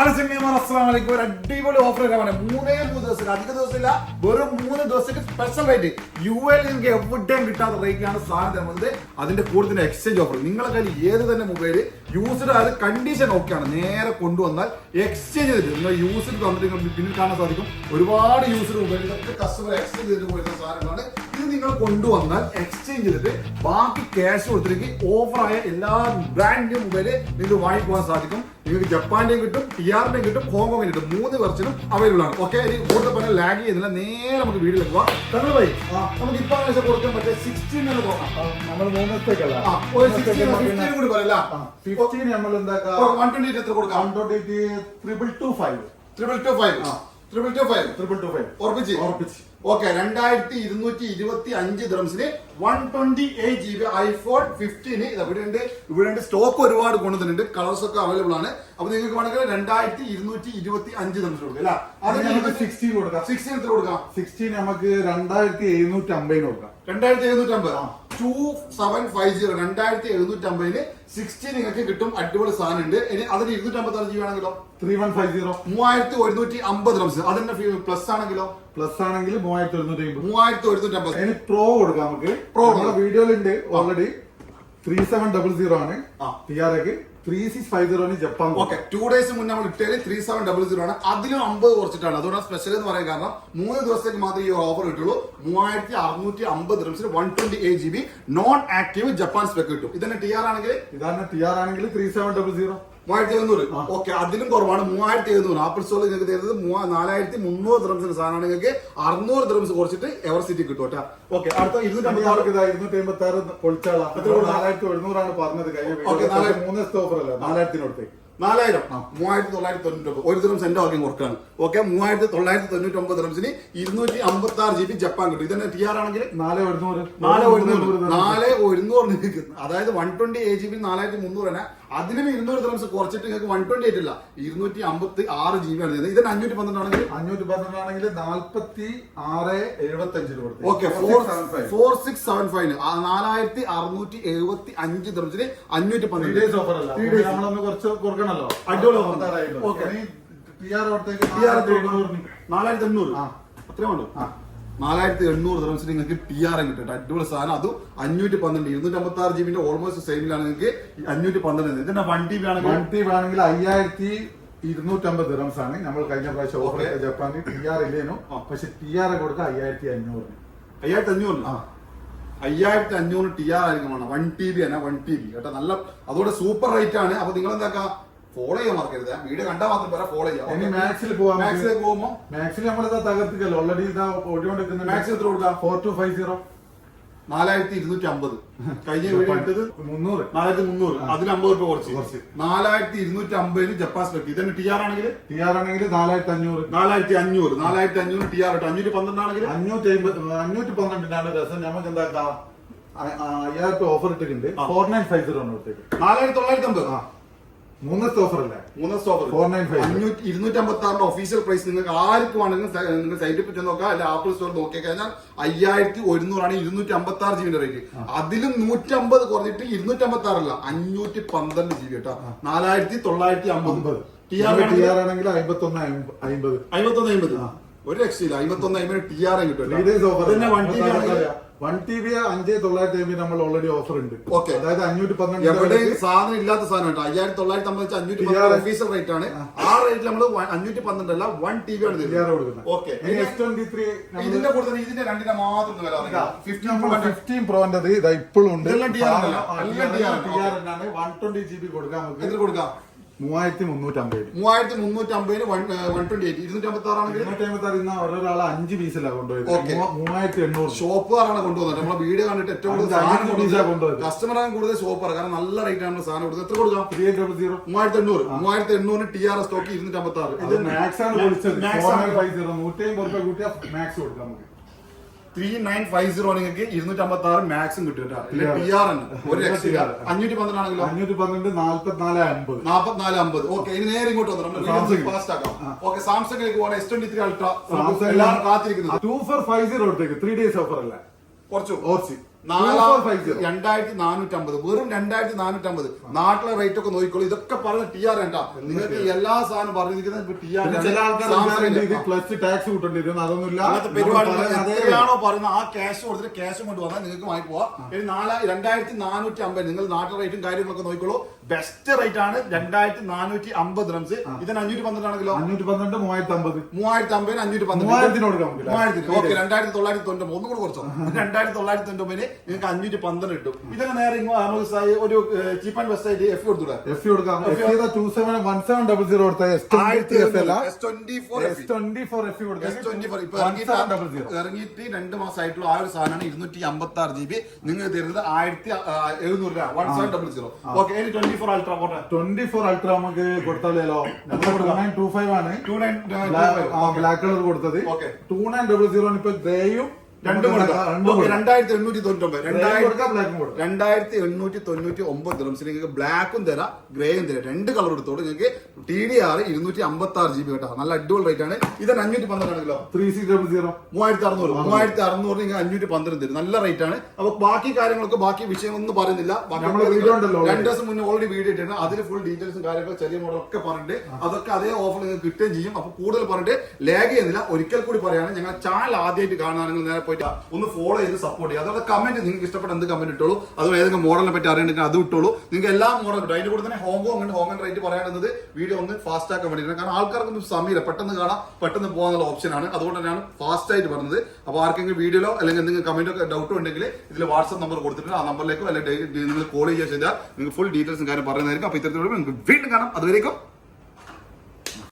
അസ്സലാമലൈക്കും. ഒരു അടിപൊളി ഓഫർ ആണ്. 3 ദിവസം അധിക ദിവസമില്ല, വെറും 3 ദിവസത്തേക്ക് സ്പെഷ്യൽ റേറ്റ്. UAE നിങ്ങൾക്ക് എവിടെയും കിട്ടാത്ത റേറ്റിലാണ് സാധനം തരുന്നത്. അതിന്റെ കൂടുതൽ എക്സ്ചേഞ്ച് ഓഫർ. നിങ്ങളെ കയ്യിൽ ഏത് തന്നെ മൊബൈൽ യൂസ്ഡ് ആയത് കണ്ടീഷൻ ഓക്കെയാണ്, നേരെ കൊണ്ടുവന്നാൽ എക്സ്ചേഞ്ച് ചെയ്തിട്ട് നിങ്ങൾ യൂസ്ഡ് തന്നിട്ട് നിങ്ങൾക്ക് പിന്നിൽ കാണാൻ സാധിക്കും. ഒരുപാട് യൂസ്ഡ് മൊബൈൽ ഇതൊക്കെ കസ്റ്റമർ എക്സ്ചേഞ്ച് ചെയ്തിട്ട് പോയിരുന്ന സാധനങ്ങളാണ്. ഇത് നിങ്ങൾ കൊണ്ടുവന്നാൽ എക്സ്ചേഞ്ച് ചെയ്തിട്ട് ബാക്കി ക്യാഷ് കൊടുത്തിട്ട് ഓഫറായ എല്ലാ ബ്രാൻഡ് ന്യൂ മൊബൈല് നിങ്ങൾക്ക് വാങ്ങിപ്പോകാൻ സാധിക്കും. നിങ്ങൾക്ക് ജപ്പാന്റെയും കിട്ടും, TRന്റെയും കിട്ടും, ഹോങ്കോങ്ങിനും കിട്ടും. 3 വെർഷനും അവൈലബിൾ ആണ്. ഓക്കെ, കൂടുതൽ പറഞ്ഞാൽ ലാഗ് ചെയ്യുന്നില്ല, നേരെ നമുക്ക് വീഡിയോയിലേക്ക് പോവാം. തങ്ങൾ ഭായി, നമുക്ക് ഇപ്പൊ കൊടുക്കാൻ പറ്റിയ 16 തന്നെ പോകാം. നമ്മൾ 3 ദിവസത്തേക്കല്ല, 16 കൂടി പറയല്ല. 15 നമ്മൾ എന്താക്കാം, 128 എത്ര കൊടുക്കാം? 225 ഉറപ്പിച്ച്. ഓക്കെ, 2225 ദിർഹംസിന് 128 GB iPhone 15 ഇവിടെ സ്റ്റോക്ക് ഒരുപാട് കൊണ്ടുവന്നിട്ടുണ്ട്. കളേഴ്സ് ഒക്കെ അവൈലബിൾ ആണ്. അപ്പൊ നിങ്ങൾക്ക് വേണമെങ്കിൽ 2225 ദിർഹംസ് കൊടുക്കാം അല്ല, അത് നമുക്ക് 16 കൊടുക്കാം. 16 എത്ര കൊടുക്കാം? 16 നമുക്ക് 2750 കൊടുക്കാം. 2750 2750 2750 16 നിങ്ങൾക്ക് കിട്ടും. അടിപൊളി സാധനം ഉണ്ട്. ഇനി അതിന് 256 GB ആണെങ്കിലോ 3150 3150 ദിർഹംസ്. അതിന്റെ പ്ലസ് ആണെങ്കിലോ പ്ലസ് ആണെങ്കിൽ 3150. 3150. ഇനി പ്രോ കൊടുക്കാം നമുക്ക്. നമ്മുടെ വീഡിയോയിലുണ്ട് ഓൾറെഡി. 3700 ആണ് TRക്ക്, 3650 ജപ്പാൻ. ഓക്കെ, 2 ഡേയ്സ് മുന്നേ നമ്മൾ ഇട്ടേല് 3700 ആണ്. അതിലും 50 കുറച്ചിട്ടാണ്. അതുകൊണ്ടാണ് സ്പെഷ്യൽ എന്ന് പറയാൻ കാരണം 3 ദിവസത്തേക്ക് മാത്രമേ ഈ ഓഫർ കിട്ടുള്ളൂ. 3650 ദിർഹംസിന് 128 GB non active Japan spec കിട്ടും. ഇതന്നെ TR ആണെങ്കിൽ 3700. 3700. ഓക്കെ, അതിലും കുറവാണ് 3700. ആപ്പിൾ സ്റ്റോറിൽ നിങ്ങൾക്ക് തരുന്നത് 4300 ദിർഹംസിന് സാധനമാണ്. നിങ്ങൾക്ക് 600 ദിർഹംസ് കുറച്ചിട്ട് എവർ സിറ്റി കിട്ടും കേട്ടോ. ഓക്കെ, അടുത്ത 256 പൊളിച്ചാളാ. 4700 ആണ് പറഞ്ഞത്. കഴിഞ്ഞ 3 ദിവസത്തെ ഓഫർ അല്ല, 4000 4000 3999 ഒരു ദിർഹംസ് എന്റെ ആദ്യം കുറക്കാണ്. ഓക്കെ, 3999 ദിർഹംസിന് 256 GB ജപ്പാൻ കിട്ടും. ഇതന്നെ TR ആണെങ്കിൽ 4100. അതായത് 128 GB 4300 തന്നെ. അതിനും 200 ദിർഹംസ് കുറച്ചിട്ട് നിങ്ങൾക്ക് 128 ഇല്ല, 256 GB ആണ്. ഇതിന് 512 ആണെങ്കിൽ 4675 ഓക്കെ, 4675 4675 ദിർഹംസിന് 512 കുറച്ച് കൊടുക്കണല്ലോ. അടിപൊളി. 4800 അത്രയും ഉള്ളൂ. 4800 ദിർഹംസിന് നിങ്ങൾക്ക് TR കിട്ടും. അടിപൊളി സാധനം. അതും 512 256 GB ഓൾമോസ്റ്റ് സെയിമിലാണ് നിങ്ങൾക്ക് 512. ഇതിന്റെ 1 TB ആണെങ്കിൽ 5250 ദിർഹംസ് ആണ് നമ്മൾ കഴിഞ്ഞ പ്രാവശ്യം ഓഫർ ജപ്പാനിൽ. TR ഇല്ലേനു, പക്ഷെ TR കൊടുക്കുക 5500. 5500 TR ആയിരിക്കും. 1 TB ആണ്, 1 TB കേട്ടോ. നല്ല അതോടെ സൂപ്പർ റേറ്റ് ആണ്. അപ്പൊ നിങ്ങൾ എന്താക്കാം, ഫോളോ ചെയ്യാൻ മറക്കരുത്. വീഡിയോ കണ്ടാൽ മാത്രം പോരാ, ഫോളോ ചെയ്യാം. മാക്സിലേക്ക് പോകുമ്പോൾ മാക്സിൽ നമ്മളിതാ തകർത്തിക്കല്ലോ ഓൾറെഡി. ഇതാ ഓടിക്കൊണ്ടിരിക്കുന്ന മാക്സിൽ എത്ര കൊടുക്കാം? 4250. 4250. കഴിഞ്ഞ വീഡിയോ എടുത്തത് 300. 4300. അതിന് 50 രൂപ കുറച്ച് 4250 ജപ്പാൻ സ്പെക്ക്. ഇതിന് TR ആണെങ്കിൽ 4500. 4500 TR 512 ആണെങ്കിൽ 512 രസം. നമുക്ക് എന്താക്കാം, 5000 ഓഫർ ഇട്ടിട്ടുണ്ട്. 4950 കൊടുത്തേക്ക്. 4950. 3 ദിവസത്തെ ഓഫർ അല്ലേ? 3 ദിവസത്തെ ഓഫർ 256 ഒഫീഷ്യൽ പ്രൈസ്. നിങ്ങൾക്ക് ആർക്ക് വേണമെങ്കിലും നിങ്ങൾ സൈറ്റിൽ പറ്റി നോക്കാം, അല്ലെ ആപ്പിൾ സ്റ്റോർ നോക്കി കഴിഞ്ഞാൽ 5100 ആണ് 256 GB റേറ്റ്. അതിലും 150 കുറഞ്ഞിട്ട് 256 അല്ല, 512 GB കേട്ടോ. 4950. TR ആണെങ്കിൽ 5150. ഒരു രക്ഷയില്ല. 5150 TR കിട്ടും. 1 TB 5950 നമ്മൾ ഓൾറെഡി ഓഫർ ഉണ്ട്. ഓക്കെ, അതായത് 512 എവിടെ സാധനം ഇല്ലാത്ത സാധനം കേട്ടോ. 5950 512 ഒഫീഷ്യൽ റേറ്റ് ആണ്. ആ റേറ്റിൽ നമ്മൾ 512 അല്ല, 1 TB ആണ് കൊടുക്കുന്നത്. ഓക്കെ, ഇതിന്റെ കൂടെ തന്നെ ഇതിന്റെ രണ്ടിനെ മാത്രം 15 പ്രോന്റെ ഇത് ഇപ്പോഴും ഉണ്ട്. 120 GB കൊടുക്കാം. എത്ര കൊടുക്കാം? 3350. 3350 128 256 ആണെങ്കിൽ 256 ഇന്ന് ഒരാളെ 5 പീസിലാണ് കൊണ്ടുപോയത്. 3800 ഷോപ്പുകാരാണ് കൊണ്ടുവന്നത്. നമ്മളെ വീഡിയോ കണ്ടിട്ട് ഏറ്റവും കൂടുതൽ കസ്റ്റമറാണ് കൂടുതൽ ഷോപ്പർ. കാരണം നല്ല റേറ്റ് ആണ് സാധനം കൊടുത്തത്. എത്ര കൊടുക്കാം? 3800 TR സ്റ്റോക്ക് 256. ഇത് മാക്സ് ആണ് വിളിച്ചത്. 150 രൂപ മാക്സ് കൊടുക്കാം നമുക്ക്. 3950 നിങ്ങൾക്ക് 256 മാക്സും കിട്ടും കേട്ടോ. TR ആണ് ഒരു രക്ഷയില്ല. 512 ആണെങ്കിലോ 4450. ഓക്കെ, ഇനി നേരെ ഇങ്ങോട്ട് വന്നു ഫാസ്റ്റ് ആക്കാം. ഓക്കെ, സാംസങ്ങിലേക്ക് പോകണം. S23 അൾട്രാ എല്ലാവരും കാത്തിരിക്കുന്നത്. 2450 കൊടുത്തേക്ക്. 3 days ഓഫർ അല്ല, കുറച്ചു 2450 വെറും 2450. നാട്ടിലെ റേറ്റ് ഒക്കെ നോക്കിക്കോളൂ. ഇതൊക്കെ പറഞ്ഞ TR വേണ്ട, നിങ്ങൾക്ക് എല്ലാ സാധനം പറഞ്ഞിരിക്കുന്നത് ചില ആൾക്കാർ പ്ലസ് ടാക്സ് കൂട്ടേണ്ടി അതൊന്നുമില്ല. അങ്ങനത്തെ പരിപാടി എത്രയാണോ പറയുന്നത് ആ ക്യാഷ് കൊടുത്തിട്ട് ക്യാഷ് കൊണ്ട് വന്നാൽ നിങ്ങൾക്ക് വാങ്ങി പോവാം. 2450 നിങ്ങൾ നാട്ടിലെ റേറ്റും കാര്യങ്ങളൊക്കെ നോക്കിക്കോളൂ. ബെസ്റ്റ് റേറ്റ് ആണ് 2450 dirhams. ഇതിന് 512 ആണെങ്കിലോ 512 3050 512 ഓക്കെ 2990 ഒന്നും കൂടെ കുറച്ചോ 2990 നിങ്ങൾക്ക് 512 കിട്ടും. ഇതൊക്കെ നേരെ ഒരു ചീപ്പ് ആൻഡ് ബെസ്റ്റ് ആയിട്ട് എഫ് കൊടുത്തൂടെ? എഫ് കൊടുക്കാം. 1700 കൊടുത്താൽ ഇറങ്ങിയിട്ട് 2 മാസമായിട്ടുള്ള ആ ഒരു സാധനമാണ് 256 GB. നിങ്ങൾ തരുന്നത് 1700 രൂപ 1700. ഓക്കെ, 24 അൾട്രാ പോട്ടെ. 24 അൾട്രാ നമുക്ക് കൊടുത്താലോ? 2925 ആണ് ബ്ലാക്ക് കളർ കൊടുത്തത്. 2900 ഇപ്പൊ ഗ്രേയും 2899 dirhams നിങ്ങൾക്ക് ബ്ലാക്കും തരാം ഗ്രേയും തരാം. 2 കളർ എടുത്തോളൂ. നിങ്ങൾക്ക് TDR 256 GB കേട്ടോ. നല്ല അടിപൊളി റേറ്റ് ആണ്. ഇത് 512 ആണെങ്കിലോ 3600 3600 നിങ്ങൾ 512 തരും. നല്ല റേറ്റ് ആണ്. അപ്പൊ ബാക്കി കാര്യങ്ങളൊക്കെ ബാക്കി വിഷയമൊന്നും പറയുന്നില്ല. 2 ദിവസം മുന്നേ ഓൾറെഡി വീഡിയോ ഇട്ടിട്ടുണ്ട്. അതിൽ ഫുൾ ഡീറ്റെയിൽസും കാര്യങ്ങളും ചെറിയ മോഡലൊക്കെ പറഞ്ഞിട്ട് അതൊക്കെ അതേ ഓഫർ നിങ്ങൾക്ക് കിട്ടുകയും ചെയ്യും. അപ്പൊ കൂടുതൽ പറഞ്ഞിട്ട് ലാഗ് ചെയ്യുന്നില്ല. ഒരിക്കൽ കൂടി പറയാണ്, ഞങ്ങൾ ചാനൽ ആദ്യമായിട്ട് കാണുകയാണെങ്കിൽ നേരെ പോയിട്ട് ഒന്ന് ഫോളോ ചെയ്ത് സപ്പോർട്ട് ചെയ്യുക. അതോടെ കമന്റ് നിങ്ങൾക്ക് ഇഷ്ടപ്പെട്ട എന്ത് കമന്റ് ഇട്ടോളൂ. അതുപോലെ ഏതെങ്കിലും മോഡലിനെ പറ്റി അറിയണമെങ്കിൽ അത് ഇട്ടോളൂ. നിങ്ങൾക്ക് എല്ലാ മോഡലും കിട്ടും. അതിന്റെ കൂടെ തന്നെ ഹോം റേറ്റ് പറയാനുള്ളത് വീഡിയോ ഒന്ന് ഫാസ്റ്റ് ആക്കാൻ വേണ്ടിയിട്ടാണ്. കാരണം ആൾക്കാർക്കൊന്നും സമയമില്ല, പെട്ടെന്ന് കാണാം പെട്ടെന്ന് പോകാനുള്ള ഓപ്ഷൻ ആണ്. അതുകൊണ്ട് തന്നെയാണ് ഫാസ്റ്റ് ആയിട്ട് പറഞ്ഞത്. അപ്പോൾ ആർക്കെങ്കിലും വീഡിയോയിലോ അല്ലെങ്കിൽ എന്തെങ്കിലും കമന്റോ ഡൗട്ട് ഉണ്ടെങ്കിൽ ഇതിൽ വാട്സ്ആപ്പ് നമ്പർ കൊടുത്തിട്ടുണ്ട്. ആ നമ്പറിലേക്കോ അല്ലെങ്കിൽ നിങ്ങൾ കോൾ ചെയ്യുക ചെയ്താൽ നിങ്ങൾക്ക് ഫുൾ ഡീറ്റെയിൽസും കാര്യം പറയുന്നതായിരിക്കും. അപ്പോൾ ഇത്തരത്തിലൂടെ നിങ്ങൾക്ക് വീണ്ടും കാണാം. അതുവരേക്കും